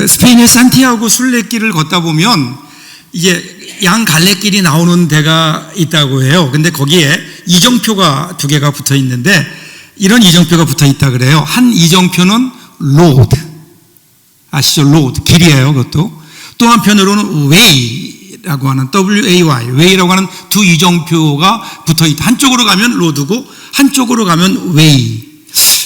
스페인의 산티아고 순례길을 걷다 보면 이게 양 갈래길이 나오는 데가 있다고 해요. 근데 거기에 이정표가 2개가 붙어 있는데 이런 이정표가 붙어 있다 그래요. 한 이정표는 로드, 아시죠? 로드, 길이에요. 그것도. 또 한편으로는 웨이라고 하는 W-A-Y, 웨이라고 하는 2 이정표가 붙어 있다. 한쪽으로 가면 로드고 한쪽으로 가면 웨이.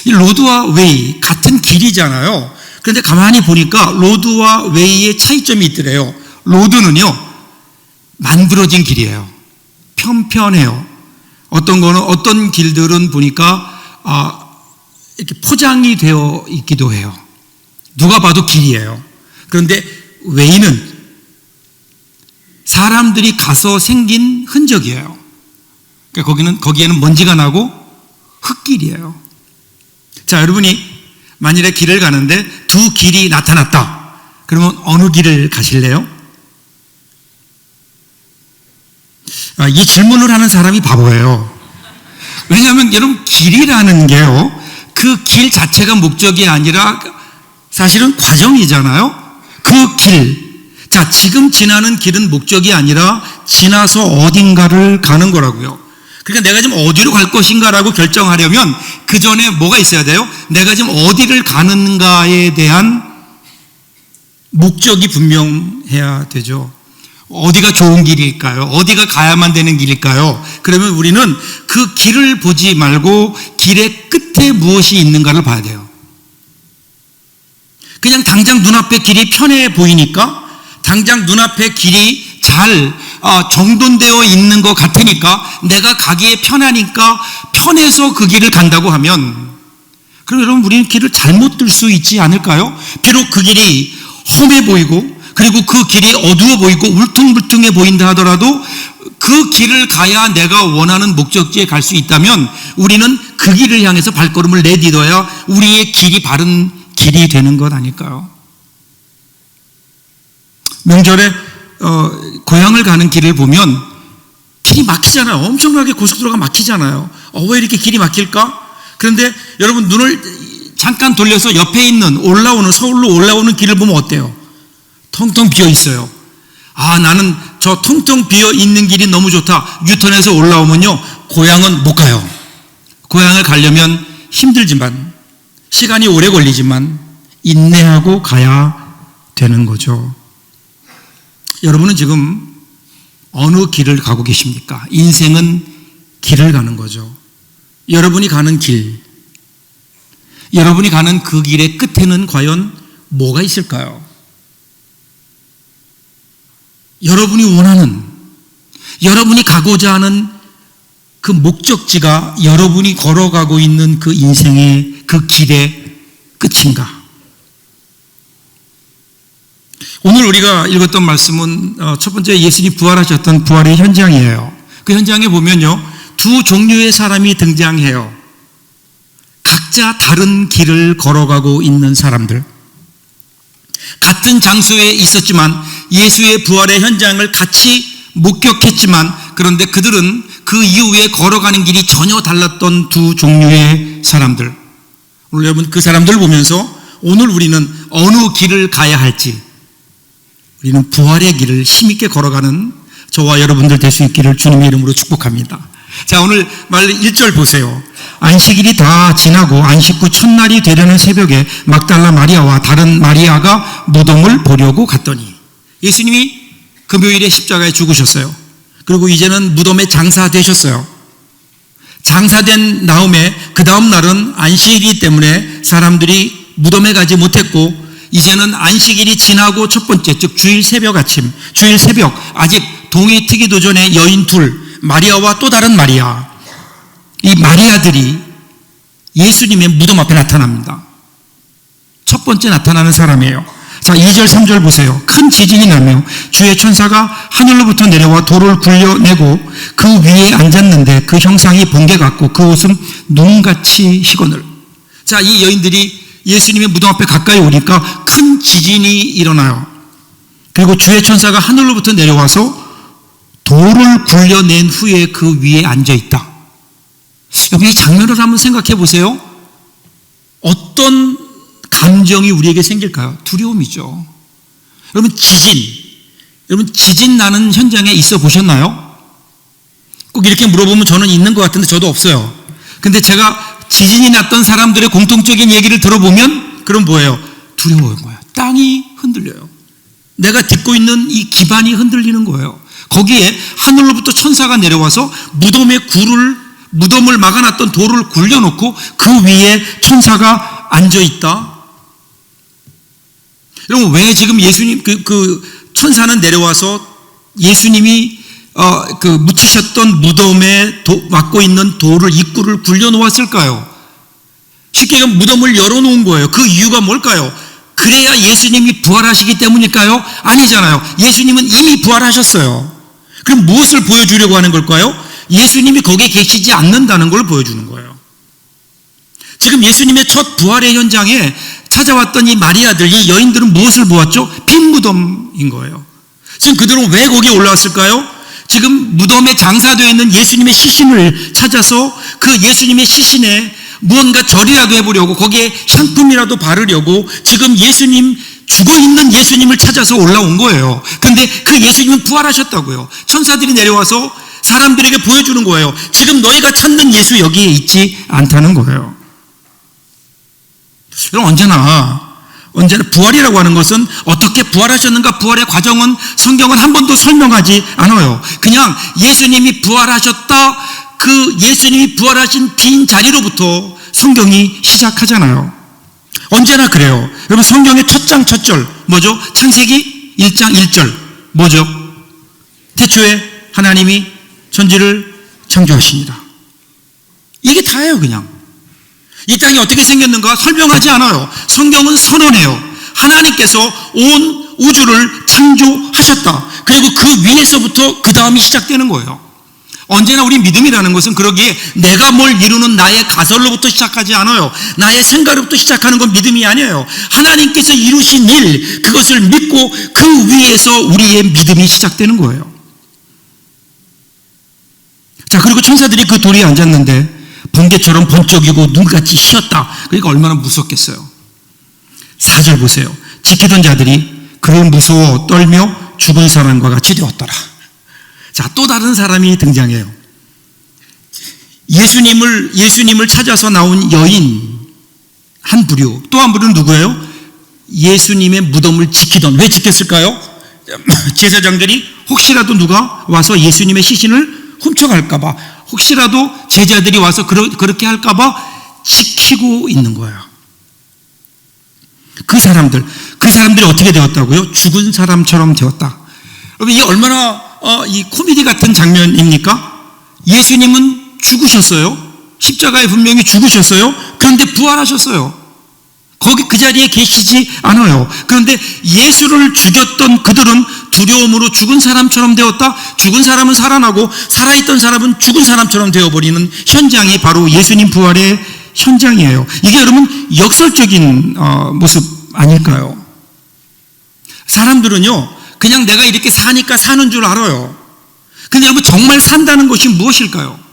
이 로드와 웨이 같은 길이잖아요. 그런데 가만히 보니까 로드와 웨이의 차이점이 있더래요. 로드는요, 만들어진 길이에요. 편편해요. 어떤 길들은 보니까 이렇게 포장이 되어 있기도 해요. 누가 봐도 길이에요. 그런데 웨이는 사람들이 가서 생긴 흔적이에요. 그러니까 거기에는 먼지가 나고 흙길이에요. 자, 여러분이 만일에 길을 가는데 2 길이 나타났다. 그러면 어느 길을 가실래요? 이 질문을 하는 사람이 바보예요. 왜냐하면 여러분, 길이라는 게요, 그 길 자체가 목적이 아니라 사실은 과정이잖아요. 그 길, 자, 지금 지나는 길은 목적이 아니라 지나서 어딘가를 가는 거라고요. 그러니까 내가 지금 어디로 갈 것인가라고 결정하려면 그 전에 뭐가 있어야 돼요? 내가 지금 어디를 가는가에 대한 목적이 분명해야 되죠. 어디가 좋은 길일까요? 어디가 가야만 되는 길일까요? 그러면 우리는 그 길을 보지 말고 길의 끝에 무엇이 있는가를 봐야 돼요. 그냥 당장 눈앞에 길이 편해 보이니까, 당장 눈앞에 길이 잘 정돈되어 있는 것 같으니까, 내가 가기에 편하니까 편해서 그 길을 간다고 하면, 그럼 여러분, 우리는 길을 잘못 들 수 있지 않을까요? 비록 그 길이 험해 보이고, 그리고 그 길이 어두워 보이고 울퉁불퉁해 보인다 하더라도 그 길을 가야 내가 원하는 목적지에 갈 수 있다면 우리는 그 길을 향해서 발걸음을 내딛어야 우리의 길이 바른 길이 되는 것 아닐까요? 명절에 고향을 가는 길을 보면 길이 막히잖아요. 엄청나게 고속도로가 막히잖아요. 왜 이렇게 길이 막힐까? 그런데 여러분, 눈을 잠깐 돌려서 옆에 있는 서울로 올라오는 길을 보면 어때요? 텅텅 비어 있어요. 나는 저 텅텅 비어 있는 길이 너무 좋다. 유턴해서 올라오면요, 고향은 못 가요. 고향을 가려면 힘들지만, 시간이 오래 걸리지만 인내하고 가야 되는 거죠. 여러분은 지금 어느 길을 가고 계십니까? 인생은 길을 가는 거죠. 여러분이 가는 길, 여러분이 가는 그 길의 끝에는 과연 뭐가 있을까요? 여러분이 원하는, 여러분이 가고자 하는 그 목적지가 여러분이 걸어가고 있는 그 인생의 그 길의 끝인가? 오늘 우리가 읽었던 말씀은 첫 번째 예수님이 부활하셨던 부활의 현장이에요. 그 현장에 보면요, 2 종류의 사람이 등장해요. 각자 다른 길을 걸어가고 있는 사람들. 같은 장소에 있었지만 예수의 부활의 현장을 같이 목격했지만, 그런데 그들은 그 이후에 걸어가는 길이 전혀 달랐던 2 종류의 사람들. 오늘 여러분, 그 사람들을 보면서 오늘 우리는 어느 길을 가야 할지, 우리는 부활의 길을 힘있게 걸어가는 저와 여러분들 될 수 있기를 주님의 이름으로 축복합니다. 자, 오늘 말 1절 보세요. 안식일이 다 지나고 안식 후 첫날이 되려는 새벽에 막달라 마리아와 다른 마리아가 무덤을 보려고 갔더니, 예수님이 금요일에 십자가에 죽으셨어요. 그리고 이제는 무덤에 장사되셨어요. 장사된 다음에 그 다음 날은 안식일이기 때문에 사람들이 무덤에 가지 못했고, 이제는 안식일이 지나고 첫 번째, 즉 주일 새벽 아침, 주일 새벽, 아직 동이 트기도 전에 여인 2, 마리아와 또 다른 마리아, 이 마리아들이 예수님의 무덤 앞에 나타납니다. 첫 번째 나타나는 사람이에요. 자, 2절 3절 보세요. 큰 지진이 나며 주의 천사가 하늘로부터 내려와 돌을 굴려내고 그 위에 앉았는데 그 형상이 번개 같고 그 옷은 눈같이 희거늘. 자, 이 여인들이 예수님의 무덤 앞에 가까이 오니까 큰 지진이 일어나요. 그리고 주의 천사가 하늘로부터 내려와서 돌을 굴려낸 후에 그 위에 앉아있다. 여러분, 이 장면을 한번 생각해 보세요. 어떤 감정이 우리에게 생길까요? 두려움이죠. 여러분 지진 나는 현장에 있어 보셨나요? 꼭 이렇게 물어보면 저는 있는 것 같은데 저도 없어요. 근데 제가 지진이 났던 사람들의 공통적인 얘기를 들어보면 그럼 뭐예요? 두려워요. 땅이 흔들려요. 내가 딛고 있는 이 기반이 흔들리는 거예요. 거기에 하늘로부터 천사가 내려와서 무덤을 막아놨던 돌을 굴려놓고 그 위에 천사가 앉아있다. 여러분, 왜 지금 예수님 그 천사는 내려와서 예수님이 묻히셨던 무덤에 막고 있는 돌을 입구를 굴려놓았을까요? 쉽게 얘기하면 무덤을 열어놓은 거예요. 그 이유가 뭘까요? 그래야 예수님이 부활하시기 때문일까요? 아니잖아요. 예수님은 이미 부활하셨어요. 그럼 무엇을 보여주려고 하는 걸까요? 예수님이 거기에 계시지 않는다는 걸 보여주는 거예요. 지금 예수님의 첫 부활의 현장에 찾아왔던 이 마리아들, 이 여인들은 무엇을 보았죠? 빈 무덤인 거예요. 지금 그들은 왜 거기에 올라왔을까요? 지금 무덤에 장사되어 있는 예수님의 시신을 찾아서 그 예수님의 시신에 무언가 절이라도 해보려고, 거기에 향품이라도 바르려고 지금 죽어있는 예수님을 찾아서 올라온 거예요. 근데 그 예수님은 부활하셨다고요. 천사들이 내려와서 사람들에게 보여주는 거예요. 지금 너희가 찾는 예수 여기에 있지 않다는 거예요. 여러분, 언제나 부활이라고 하는 것은 어떻게 부활하셨는가, 부활의 과정은 성경은 한 번도 설명하지 않아요. 그냥 예수님이 부활하셨다, 그 예수님이 부활하신 빈 자리로부터 성경이 시작하잖아요. 언제나 그래요. 여러분, 성경의 첫 장 첫 절 뭐죠? 창세기 1장 1절 뭐죠? 태초에 하나님이 천지를 창조하십니다. 이게 다예요. 그냥 이 땅이 어떻게 생겼는가 설명하지 않아요. 성경은 선언해요. 하나님께서 온 우주를 창조하셨다. 그리고 그 위에서부터 그 다음이 시작되는 거예요. 언제나 우리 믿음이라는 것은 그러기에 내가 뭘 이루는 나의 가설로부터 시작하지 않아요. 나의 생각으로부터 시작하는 건 믿음이 아니에요. 하나님께서 이루신 일, 그것을 믿고 그 위에서 우리의 믿음이 시작되는 거예요. 자, 그리고 천사들이 그 돌에 앉았는데 번개처럼 번쩍이고 눈같이 휘었다. 그러니까 얼마나 무섭겠어요. 4절 보세요. 지키던 자들이 그를 무서워 떨며 죽은 사람과 같이 되었더라. 자, 또 다른 사람이 등장해요. 예수님을 찾아서 나온 여인 한 부류, 또 한 부류는 누구예요? 예수님의 무덤을 지키던, 왜 지켰을까요? 제사장들이 혹시라도 누가 와서 예수님의 시신을 훔쳐갈까봐, 혹시라도 제자들이 와서 그렇게 할까봐 지키고 있는 거예요. 그 사람들이 어떻게 되었다고요? 죽은 사람처럼 되었다. 여러분, 이게 얼마나 이 코미디 같은 장면입니까? 예수님은 죽으셨어요. 십자가에 분명히 죽으셨어요. 그런데 부활하셨어요. 거기 그 자리에 계시지 않아요. 그런데 예수를 죽였던 그들은 두려움으로 죽은 사람처럼 되었다. 죽은 사람은 살아나고 살아있던 사람은 죽은 사람처럼 되어버리는 현장이 바로 예수님 부활의 현장이에요. 이게 여러분 역설적인 모습 아닐까요? 사람들은요, 그냥 내가 이렇게 사니까 사는 줄 알아요. 근데 여러분, 정말 산다는 것이 무엇일까요?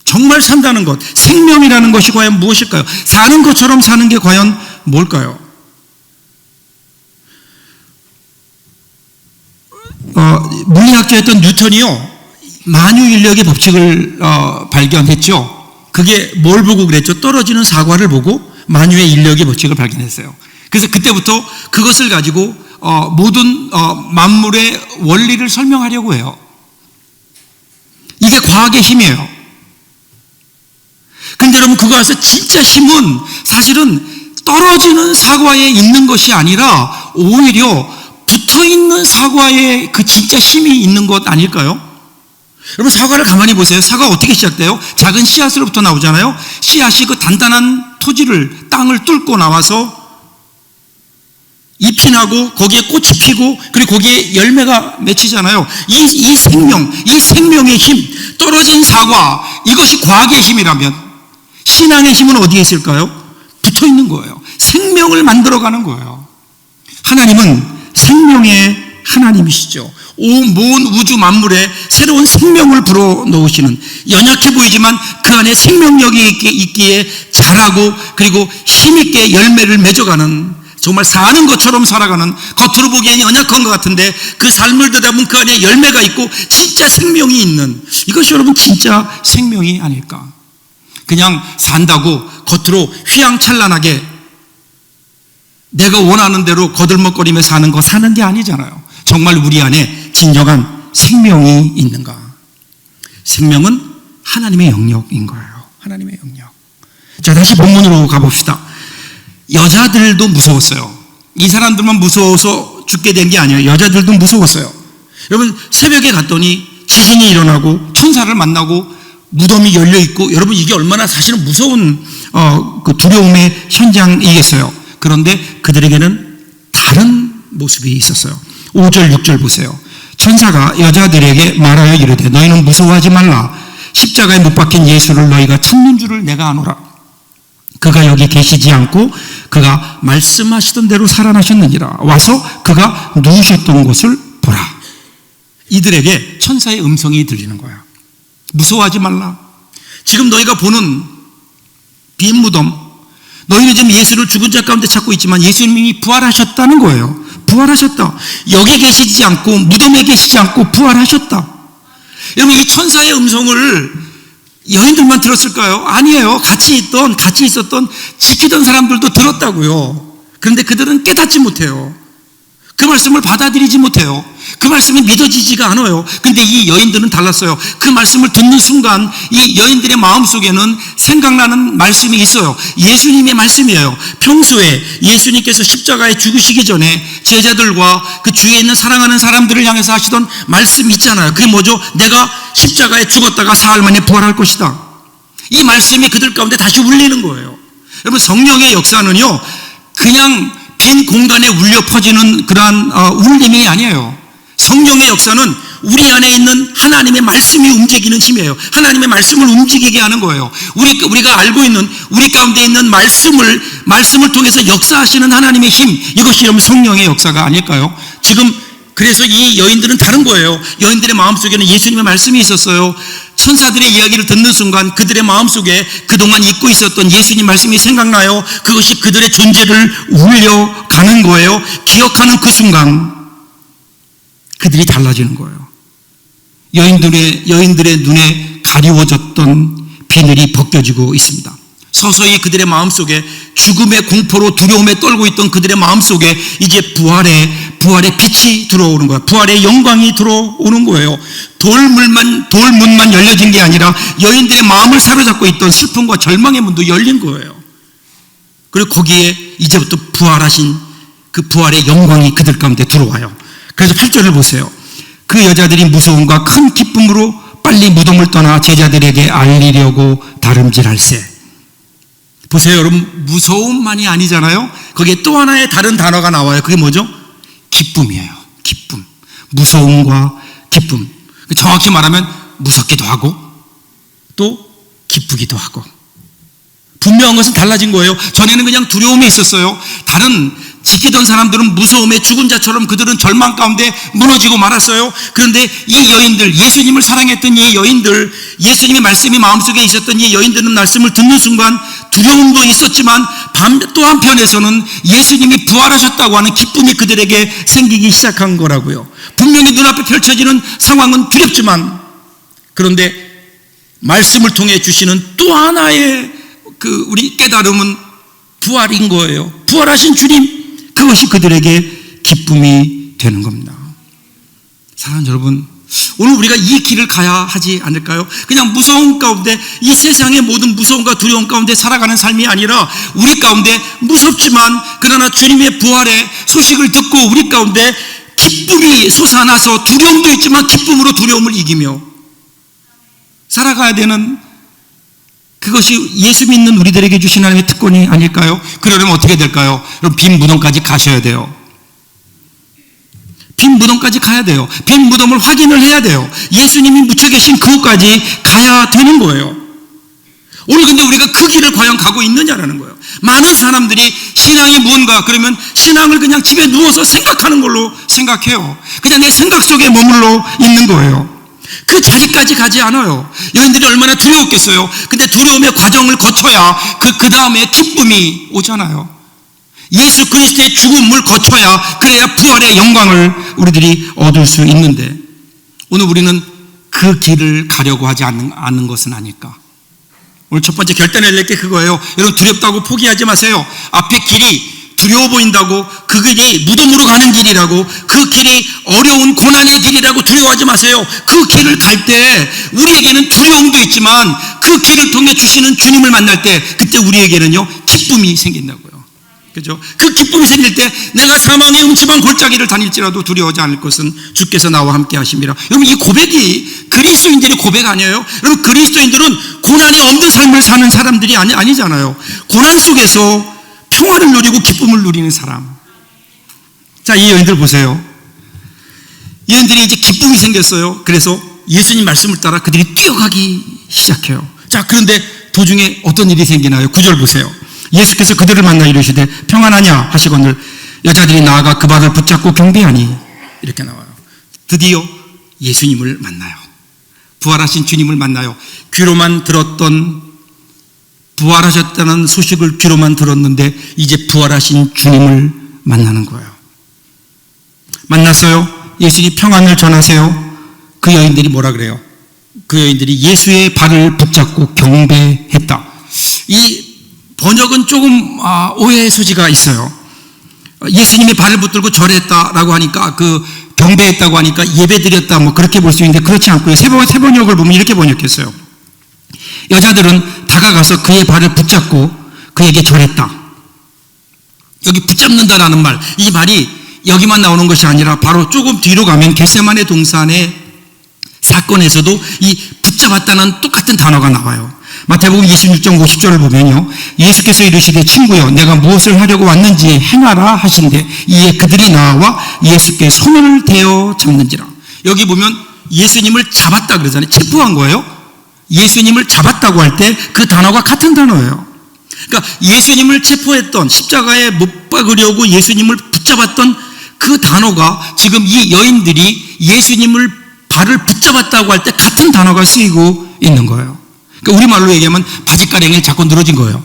정말 산다는 것, 생명이라는 것이 과연 무엇일까요? 사는 것처럼 사는 게 과연 뭘까요? 물리학자였던 뉴턴이요, 만유인력의 법칙을 발견했죠. 그게 뭘 보고 그랬죠? 떨어지는 사과를 보고 만유의 인력의 법칙을 발견했어요. 그래서 그때부터 그것을 가지고 모든 만물의 원리를 설명하려고 해요. 이게 과학의 힘이에요. 그런데 여러분, 그거 와서 진짜 힘은 사실은 떨어지는 사과에 있는 것이 아니라 오히려 붙어있는 사과에 그 진짜 힘이 있는 것 아닐까요? 여러분, 사과를 가만히 보세요. 사과가 어떻게 시작돼요? 작은 씨앗으로부터 나오잖아요. 씨앗이 그 단단한 토지를, 땅을 뚫고 나와서 잎이 나고 거기에 꽃이 피고 그리고 거기에 열매가 맺히잖아요. 이 생명의 힘, 떨어진 사과, 이것이 과학의 힘이라면 신앙의 힘은 어디에 있을까요? 붙어 있는 거예요. 생명을 만들어가는 거예요. 하나님은 생명의 하나님이시죠. 모든 우주 만물에 새로운 생명을 불어넣으시는, 연약해 보이지만 그 안에 생명력이 있기에 자라고 그리고 힘있게 열매를 맺어가는, 정말 사는 것처럼 살아가는, 겉으로 보기엔 연약한 것 같은데 그 삶을 들여다보면 그 안에 열매가 있고 진짜 생명이 있는, 이것이 여러분 진짜 생명이 아닐까. 그냥 산다고 겉으로 휘황찬란하게 내가 원하는 대로 거들먹거리며 사는 거 사는 게 아니잖아요. 정말 우리 안에 진정한 생명이 있는가. 생명은 하나님의 영역인 거예요. 하나님의 영역. 자, 다시 본문으로 가봅시다. 여자들도 무서웠어요. 이 사람들만 무서워서 죽게 된 게 아니에요. 여자들도 무서웠어요. 여러분, 새벽에 갔더니 지진이 일어나고 천사를 만나고 무덤이 열려 있고, 여러분 이게 얼마나 사실은 무서운 그 두려움의 현장이겠어요. 그런데 그들에게는 다른 모습이 있었어요. 5절 6절 보세요. 천사가 여자들에게 말하여 이르되 너희는 무서워하지 말라. 십자가에 못 박힌 예수를 너희가 찾는 줄을 내가 아노라. 그가 여기 계시지 않고 그가 말씀하시던 대로 살아나셨느니라. 와서 그가 누우셨던 곳을 보라. 이들에게 천사의 음성이 들리는 거야. 무서워하지 말라. 지금 너희가 보는 빈 무덤, 너희는 지금 예수를 죽은 자 가운데 찾고 있지만 예수님이 부활하셨다는 거예요. 부활하셨다. 여기 계시지 않고 무덤에 계시지 않고 부활하셨다. 여러분, 이 천사의 음성을 여인들만 들었을까요? 아니에요. 같이 있었던 지키던 사람들도 들었다고요. 그런데 그들은 깨닫지 못해요. 그 말씀을 받아들이지 못해요. 그 말씀이 믿어지지가 않아요. 근데 이 여인들은 달랐어요. 그 말씀을 듣는 순간 이 여인들의 마음속에는 생각나는 말씀이 있어요. 예수님의 말씀이에요. 평소에 예수님께서 십자가에 죽으시기 전에 제자들과 그 주위에 있는 사랑하는 사람들을 향해서 하시던 말씀이 있잖아요. 그게 뭐죠? 내가 십자가에 죽었다가 사흘 만에 부활할 것이다. 이 말씀이 그들 가운데 다시 울리는 거예요. 여러분, 성령의 역사는요, 그냥 빈 공간에 울려 퍼지는 그러한 울림이 아니에요. 성령의 역사는 우리 안에 있는 하나님의 말씀이 움직이는 힘이에요. 하나님의 말씀을 움직이게 하는 거예요. 우리가 알고 있는, 우리 가운데 있는 말씀을 통해서 역사하시는 하나님의 힘, 이것이 여러분 성령의 역사가 아닐까요? 지금 그래서 이 여인들은 다른 거예요. 여인들의 마음속에는 예수님의 말씀이 있었어요. 천사들의 이야기를 듣는 순간 그들의 마음속에 그동안 잊고 있었던 예수님 말씀이 생각나요. 그것이 그들의 존재를 울려가는 거예요. 기억하는 그 순간 그들이 달라지는 거예요. 여인들의 눈에 가리워졌던 비늘이 벗겨지고 있습니다. 서서히 그들의 마음속에 죽음의 공포로 두려움에 떨고 있던 그들의 마음속에 이제 부활의 빛이 들어오는 거예요. 부활의 영광이 들어오는 거예요. 돌문만 열려진 게 아니라 여인들의 마음을 사로잡고 있던 슬픔과 절망의 문도 열린 거예요. 그리고 거기에 이제부터 부활하신 그 부활의 영광이 그들 가운데 들어와요. 그래서 8절을 보세요. 그 여자들이 무서움과 큰 기쁨으로 빨리 무덤을 떠나 제자들에게 알리려고 다름질할세. 보세요, 여러분, 무서움만이 아니잖아요. 거기에 또 하나의 다른 단어가 나와요. 그게 뭐죠? 기쁨이에요. 기쁨. 무서움과 기쁨. 정확히 말하면 무섭기도 하고 또 기쁘기도 하고. 분명한 것은 달라진 거예요. 전에는 그냥 두려움이 있었어요. 다른 지키던 사람들은 무서움에 죽은 자처럼 그들은 절망 가운데 무너지고 말았어요. 그런데 이 여인들, 예수님을 사랑했던 이 여인들, 예수님의 말씀이 마음속에 있었던 이 여인들은 말씀을 듣는 순간 두려움도 있었지만 또 한편에서는 예수님이 부활하셨다고 하는 기쁨이 그들에게 생기기 시작한 거라고요. 분명히 눈앞에 펼쳐지는 상황은 두렵지만, 그런데 말씀을 통해 주시는 또 하나의 우리 깨달음은 부활인 거예요. 부활하신 주님, 그것이 그들에게 기쁨이 되는 겁니다. 사랑하는 여러분, 오늘 우리가 이 길을 가야 하지 않을까요? 그냥 무서움 가운데, 이 세상의 모든 무서움과 두려움 가운데 살아가는 삶이 아니라 우리 가운데 무섭지만 그러나 주님의 부활의 소식을 듣고 우리 가운데 기쁨이 솟아나서 두려움도 있지만 기쁨으로 두려움을 이기며 살아가야 되는, 그것이 예수 믿는 우리들에게 주신 하나님의 특권이 아닐까요? 그러려면 어떻게 될까요? 그럼 빈 무덤까지 가셔야 돼요. 빈 무덤까지 가야 돼요. 빈 무덤을 확인을 해야 돼요. 예수님이 묻혀 계신 그곳까지 가야 되는 거예요. 오늘 근데 우리가 그 길을 과연 가고 있느냐라는 거예요. 많은 사람들이 신앙이 뭔가 그러면 신앙을 그냥 집에 누워서 생각하는 걸로 생각해요. 그냥 내 생각 속에 머물러 있는 거예요. 그 자리까지 가지 않아요. 여인들이 얼마나 두려웠겠어요. 근데 두려움의 과정을 거쳐야 그 다음에 기쁨이 오잖아요. 예수 그리스도의 죽음을 거쳐야 그래야 부활의 영광을 우리들이 얻을 수 있는데 오늘 우리는 그 길을 가려고 하지 않는 것은 아닐까. 오늘 첫 번째 결단을 낼 게 그거예요. 여러분 두렵다고 포기하지 마세요. 앞에 길이 두려워 보인다고 그 길이 무덤으로 가는 길이라고 그 길이 어려운 고난의 길이라고 두려워하지 마세요. 그 길을 갈 때 우리에게는 두려움도 있지만 그 길을 통해 주시는 주님을 만날 때 그때 우리에게는요 기쁨이 생긴다고요. 그죠? 그 기쁨이 생길 때 내가 사망의 음침한 골짜기를 다닐지라도 두려워하지 않을 것은 주께서 나와 함께 하심이라. 여러분 이 고백이 그리스도인들의 고백 아니에요? 여러분 그리스도인들은 고난이 없는 삶을 사는 사람들이 아니잖아요. 고난 속에서 평화를 누리고 기쁨을 누리는 사람. 자, 이 여인들 보세요. 이 여인들이 이제 기쁨이 생겼어요. 그래서 예수님 말씀을 따라 그들이 뛰어가기 시작해요. 자, 그런데 도중에 어떤 일이 생기나요? 9절 보세요. 예수께서 그들을 만나 이르시되 평안하냐 하시거늘 여자들이 나아가 그 발을 붙잡고 경배하니 이렇게 나와요. 드디어 예수님을 만나요. 부활하신 주님을 만나요. 귀로만 들었던 부활하셨다는 소식을 귀로만 들었는데 이제 부활하신 주님을 만나는 거예요. 만났어요. 예수님 평안을 전하세요. 그 여인들이 뭐라 그래요? 그 여인들이 예수의 발을 붙잡고 경배했다. 이 번역은 조금 오해의 소지가 있어요. 예수님의 발을 붙들고 절했다라고 하니까 그 경배했다고 하니까 예배드렸다 뭐 그렇게 볼 수 있는데 그렇지 않고요. 새 번역을 보면 이렇게 번역했어요. 여자들은 다가가서 그의 발을 붙잡고 그에게 절했다. 여기 붙잡는다라는 말, 이 말이 여기만 나오는 것이 아니라 바로 조금 뒤로 가면 겟세마네 동산의 사건에서도 이 붙잡았다는 똑같은 단어가 나와요. 마태복음 26장 50절을 보면요. 예수께서 이르시되 친구여 내가 무엇을 하려고 왔는지 행하라 하신대 이에 그들이 나와 예수께 손을 대어 잡는지라. 여기 보면 예수님을 잡았다 그러잖아요. 체포한 거예요. 예수님을 잡았다고 할 때 그 단어가 같은 단어예요. 그러니까 예수님을 체포했던 십자가에 못 박으려고 예수님을 붙잡았던 그 단어가 지금 이 여인들이 예수님을 발을 붙잡았다고 할 때 같은 단어가 쓰이고 있는 거예요. 그러니까 우리말로 얘기하면 바짓가랑이에 자꾸 늘어진 거예요.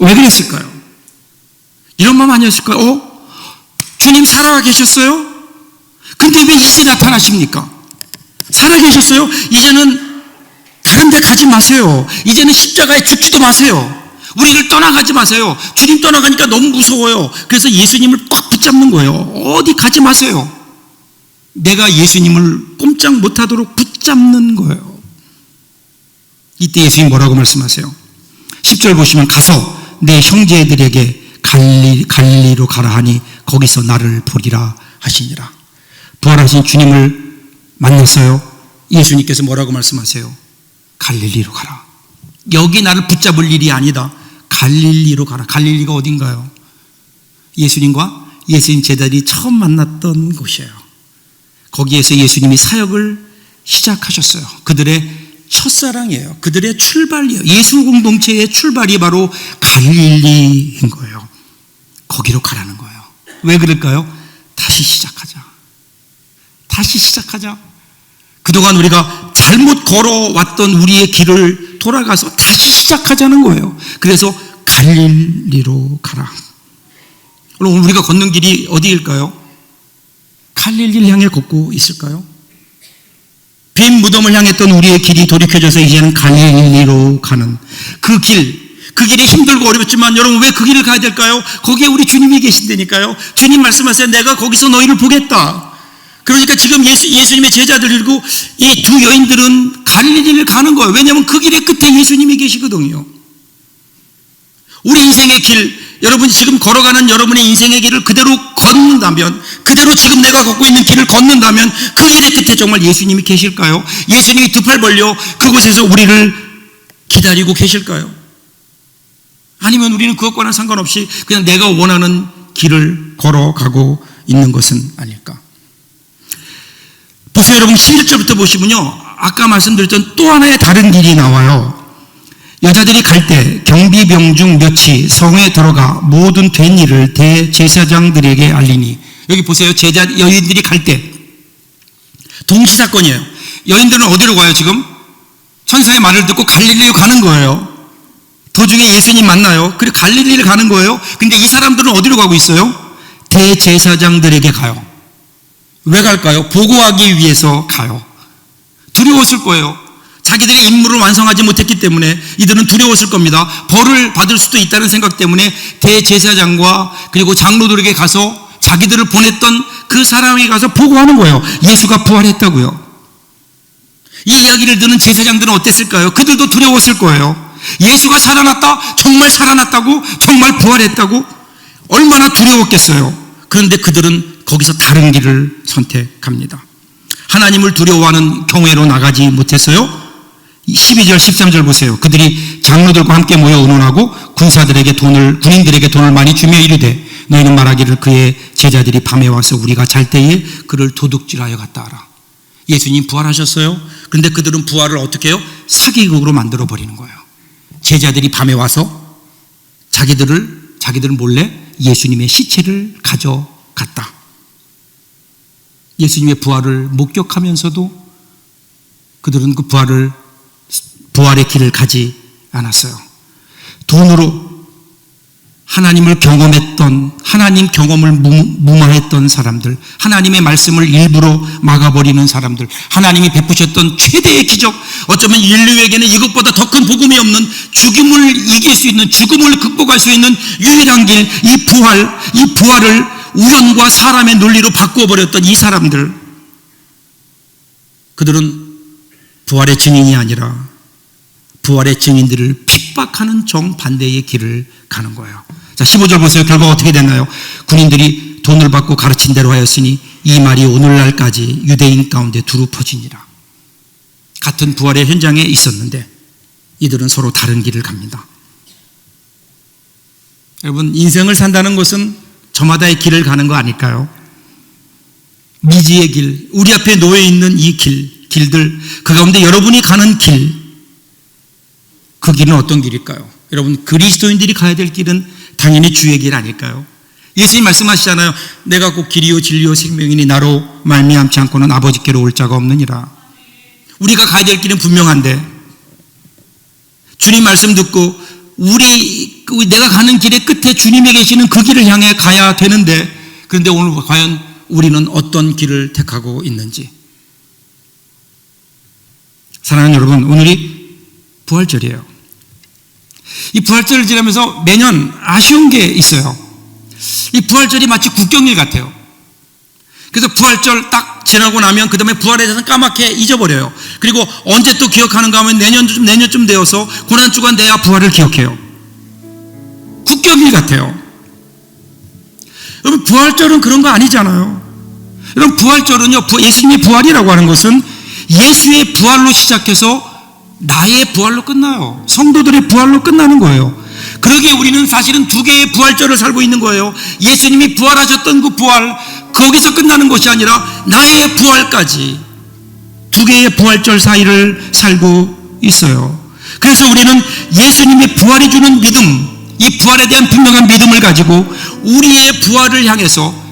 왜 그랬을까요? 이런 마음 아니었을까요? 주님 살아 계셨어요? 근데 왜 이제 나타나십니까? 살아 계셨어요? 이제는 다른 데 가지 마세요. 이제는 십자가에 죽지도 마세요. 우리를 떠나가지 마세요. 주님 떠나가니까 너무 무서워요. 그래서 예수님을 꽉 붙잡는 거예요. 어디 가지 마세요. 내가 예수님을 꼼짝 못하도록 붙잡는 거예요. 이때 예수님 뭐라고 말씀하세요? 10절 보시면 가서 내 형제들에게 갈릴리로 가라 하니 거기서 나를 보리라 하시니라. 부활하신 주님을 만났어요. 예수님께서 뭐라고 말씀하세요? 갈릴리로 가라. 여기 나를 붙잡을 일이 아니다. 갈릴리로 가라. 갈릴리가 어딘가요? 예수님과 예수님 제자들이 처음 만났던 곳이에요. 거기에서 예수님이 사역을 시작하셨어요. 그들의 첫사랑이에요. 그들의 출발이에요. 예수 공동체의 출발이 바로 갈릴리인 거예요. 거기로 가라는 거예요. 왜 그럴까요? 다시 시작하자. 다시 시작하자. 그동안 우리가 잘못 걸어왔던 우리의 길을 돌아가서 다시 시작하자는 거예요. 그래서 갈릴리로 가라. 오늘 우리가 걷는 길이 어디일까요? 갈릴리를 향해 걷고 있을까요? 빈 무덤을 향했던 우리의 길이 돌이켜져서 이제는 갈릴리로 가는 그 길이 힘들고 어렵지만 여러분 왜 그 길을 가야 될까요? 거기에 우리 주님이 계신다니까요. 주님 말씀하세요. 내가 거기서 너희를 보겠다. 그러니까 지금 예수님의 제자들이고 이 두 여인들은 갈릴리를 가는 거예요. 왜냐하면 그 길의 끝에 예수님이 계시거든요. 우리 인생의 길, 여러분이 지금 걸어가는 여러분의 인생의 길을 그대로 걷는다면, 그대로 지금 내가 걷고 있는 길을 걷는다면 그 길의 끝에 정말 예수님이 계실까요? 예수님이 두 팔 벌려 그곳에서 우리를 기다리고 계실까요? 아니면 우리는 그것과는 상관없이 그냥 내가 원하는 길을 걸어가고 있는 것은 아닐까? 보세요, 여러분. 11절부터 보시면요, 아까 말씀드렸던 또 하나의 다른 길이 나와요. 여자들이 갈 때 경비병 중 몇이 성에 들어가 모든 된 일을 대제사장들에게 알리니, 여기 보세요. 여인들이 갈 때 동시사건이에요. 여인들은 어디로 가요? 지금 천사의 말을 듣고 갈릴리로 가는 거예요. 도중에 예수님 만나요. 그리고 갈릴리를 가는 거예요. 근데 이 사람들은 어디로 가고 있어요? 대제사장들에게 가요. 왜 갈까요? 보고하기 위해서 가요. 두려웠을 거예요. 자기들의 임무를 완성하지 못했기 때문에 이들은 두려웠을 겁니다. 벌을 받을 수도 있다는 생각 때문에 대제사장과 그리고 장로들에게 가서 자기들을 보냈던 그 사람에게 가서 보고하는 거예요. 예수가 부활했다고요. 이 이야기를 듣는 제사장들은 어땠을까요? 그들도 두려웠을 거예요. 예수가 살아났다? 정말 살아났다고? 정말 부활했다고? 얼마나 두려웠겠어요. 그런데 그들은 거기서 다른 길을 선택합니다. 하나님을 두려워하는 경외로 나가지 못했어요. 12절 13절 보세요. 그들이 장로들과 함께 모여 의논하고 군인들에게 돈을 많이 주며 이르되 너희는 말하기를 그의 제자들이 밤에 와서 우리가 잘 때에 그를 도둑질하여 갔다 하라. 예수님 부활하셨어요. 그런데 그들은 부활을 어떻게 해요? 사기극으로 만들어 버리는 거예요. 제자들이 밤에 와서 자기들 몰래 예수님의 시체를 가져갔다. 예수님의 부활을 목격하면서도 그들은 그 부활의 길을 가지 않았어요. 돈으로 하나님을 경험했던, 하나님 경험을 무마했던 사람들, 하나님의 말씀을 일부러 막아버리는 사람들, 하나님이 베푸셨던 최대의 기적, 어쩌면 인류에게는 이것보다 더 큰 복음이 없는, 죽음을 이길 수 있는, 죽음을 극복할 수 있는 유일한 길, 이 부활을 우연과 사람의 논리로 바꾸어버렸던 이 사람들, 그들은 부활의 증인이 아니라 부활의 증인들을 핍박하는 정반대의 길을 가는 거예요. 자, 15절 보세요. 결과가 어떻게 됐나요? 군인들이 돈을 받고 가르친 대로 하였으니 이 말이 오늘날까지 유대인 가운데 두루 퍼지니라. 같은 부활의 현장에 있었는데 이들은 서로 다른 길을 갑니다. 여러분, 인생을 산다는 것은 저마다의 길을 가는 거 아닐까요? 미지의 길, 우리 앞에 놓여 있는 이 길들, 그 가운데 여러분이 가는 길, 그 길은 어떤 길일까요? 여러분, 그리스도인들이 가야 될 길은 당연히 주의 길 아닐까요? 예수님 말씀하시잖아요. 내가 곧 길이요 진리요 생명이니 나로 말미암지 않고는 아버지께로 올 자가 없느니라. 우리가 가야 될 길은 분명한데 주님 말씀 듣고 내가 가는 길의 끝에 주님이 계시는 그 길을 향해 가야 되는데, 그런데 오늘 과연 우리는 어떤 길을 택하고 있는지. 사랑하는 여러분, 오늘이 부활절이에요. 이 부활절을 지나면서 매년 아쉬운 게 있어요. 이 부활절이 마치 국경일 같아요. 그래서 부활절 딱 지나고 나면 그 다음에 부활에 대해서는 까맣게 잊어버려요. 그리고 언제 또 기억하는가 하면 내년쯤 되어서 고난주간 돼야 부활을 기억해요. 국경일 같아요. 여러분, 부활절은 그런 거 아니잖아요. 여러분, 부활절은요, 예수님의 부활이라고 하는 것은 예수의 부활로 시작해서 나의 부활로 끝나요. 성도들의 부활로 끝나는 거예요. 그러기에 우리는 사실은 두 개의 부활절을 살고 있는 거예요. 예수님이 부활하셨던 그 부활, 거기서 끝나는 것이 아니라 나의 부활까지 두 개의 부활절 사이를 살고 있어요. 그래서 우리는 예수님의 부활이 주는 믿음, 이 부활에 대한 분명한 믿음을 가지고 우리의 부활을 향해서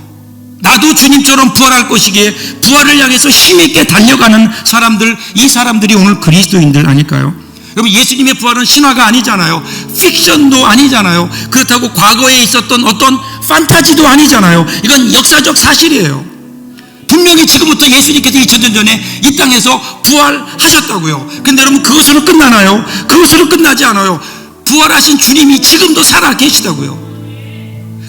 나도 주님처럼 부활할 것이기에 부활을 향해서 힘있게 달려가는 사람들, 이 사람들이 오늘 그리스도인들 아닐까요? 여러분, 예수님의 부활은 신화가 아니잖아요. 픽션도 아니잖아요. 그렇다고 과거에 있었던 어떤 판타지도 아니잖아요. 이건 역사적 사실이에요. 분명히 지금부터 예수님께서 2000년 전에 이 땅에서 부활하셨다고요. 근데 여러분, 그것으로 끝나나요? 그것으로 끝나지 않아요. 부활하신 주님이 지금도 살아 계시다고요.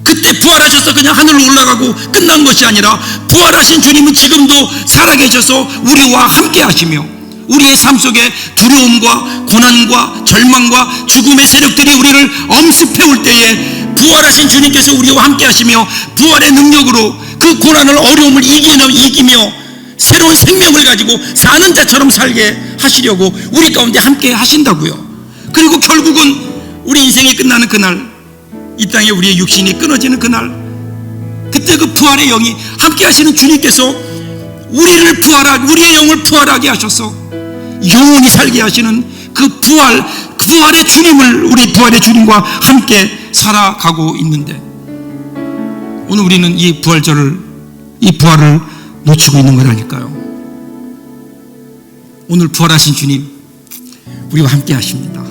그때 부활하셔서 그냥 하늘로 올라가고 끝난 것이 아니라 부활하신 주님은 지금도 살아계셔서 우리와 함께 하시며 우리의 삶 속에 두려움과 고난과 절망과 죽음의 세력들이 우리를 엄습해올 때에 부활하신 주님께서 우리와 함께 하시며 부활의 능력으로 그 고난을, 어려움을 이기며 새로운 생명을 가지고 사는 자처럼 살게 하시려고 우리 가운데 함께 하신다고요. 그리고 결국은 우리 인생이 끝나는 그날, 이 땅에 우리의 육신이 끊어지는 그날, 그때 그 부활의 영이 함께 하시는 주님께서 우리의 영을 부활하게 하셔서 영원히 살게 하시는 그 부활의 주님을, 우리 부활의 주님과 함께 살아가고 있는데 오늘 우리는 이 부활을 놓치고 있는 거라니까요. 오늘 부활하신 주님 우리와 함께 하십니다.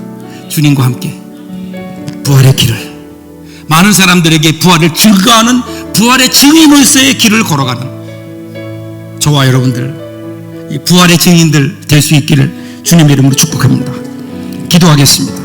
주님과 함께 부활의 길을, 많은 사람들에게 부활을 증거하는 부활의 증인으로서의 길을 걸어가는 저와 여러분들, 이 부활의 증인들 될 수 있기를 주님의 이름으로 축복합니다. 기도하겠습니다.